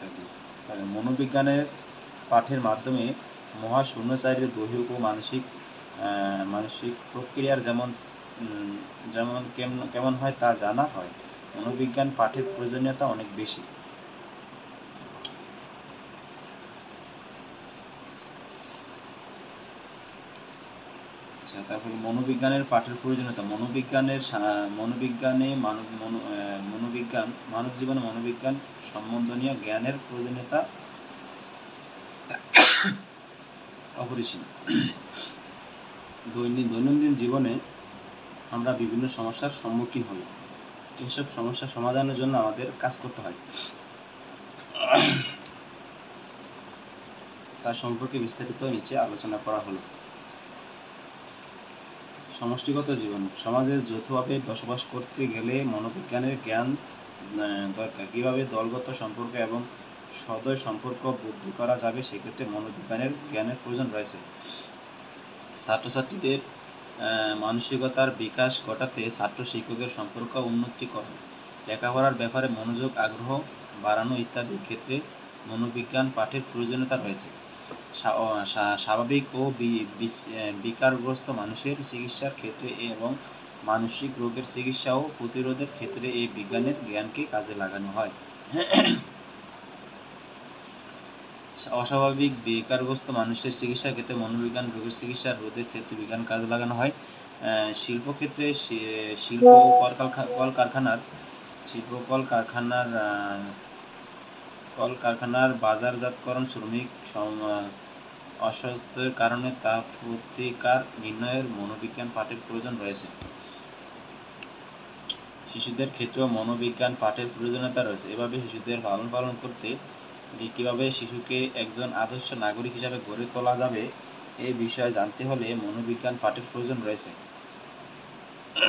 ইত্যাদি। মনোবিজ্ঞানের পাঠের মাধ্যমে মহাশূন্যচারীর দৈহিক ও মানসিক প্রক্রিয়ার যেমন কেমন হয় তা জানা হয়। মনোবিজ্ঞান পাঠের প্রয়োজনীয়তা অনেক বেশি। আচ্ছা, তারপর মনোবিজ্ঞানের পাঠের প্রয়োজনীয়তা। মানব জীবনে মনোবিজ্ঞান সম্বন্ধীয় জ্ঞানের প্রয়োজনীয়তা অপরিসীম। দৈনন্দিন জীবনে আমরা বিভিন্ন সমস্যার সম্মুখীন হই। এসব সমস্যা সমাধানের জন্য আমাদের কাজ করতে হয়। তার সম্পর্কে বিস্তারিত নিচে আলোচনা করা হলো। সমষ্টিগত জীবন। সমাজে যৌথভাবে বসবাস করতে গেলে মনোবিজ্ঞানের জ্ঞান দরকার। কীভাবে দলগত সম্পর্ক এবং সদয় সম্পর্ক বৃদ্ধি করা যাবে, সেক্ষেত্রে মনোবিজ্ঞানের জ্ঞানের প্রয়োজন রয়েছে। ছাত্রছাত্রীদের মানসিকতার বিকাশ ঘটাতে ছাত্র শিক্ষকের সম্পর্ক উন্নতিকরণ, লেখাপড়ার ব্যাপারে মনোযোগ, আগ্রহ বাড়ানো ইত্যাদি ক্ষেত্রে মনোবিজ্ঞান পাঠের প্রয়োজনীয়তা রয়েছে। স্বাভাবিক ও বিকারগ্রস্ত মানুষের চিকিৎসার ক্ষেত্রে এবং মানসিক রোগের চিকিৎসা ও প্রতিরোধের ক্ষেত্রে এই বিজ্ঞানের জ্ঞানকে কাজে লাগানো হয়। অস্বাভাবিক বিকারগ্রস্ত মানুষের চিকিৎসার ক্ষেত্রে মনোবিজ্ঞান, রোগের চিকিৎসা রোধের ক্ষেত্রে বিজ্ঞান কাজে লাগানো হয়। শিল্পক্ষেত্রে শিল্প ও কলকারখানার বাজারজাতকরণ, শ্রমিক অস্বাস্থ্যের কারণে তা প্রতিকার নির্ণয়ের মনোবিজ্ঞান পাঠের প্রয়োজন রয়েছে। শিশুদের ক্ষেত্রেও মনোবিজ্ঞান পাঠের প্রয়োজনীয়তা রয়েছে। এভাবে শিশুদের পালন করতে কীভাবে শিশুকে একজন আদর্শ নাগরিক হিসাবে গড়ে তোলা যাবে, এই বিষয়ে জানতে হলে মনোবিজ্ঞান পাঠের প্রয়োজন রয়েছে।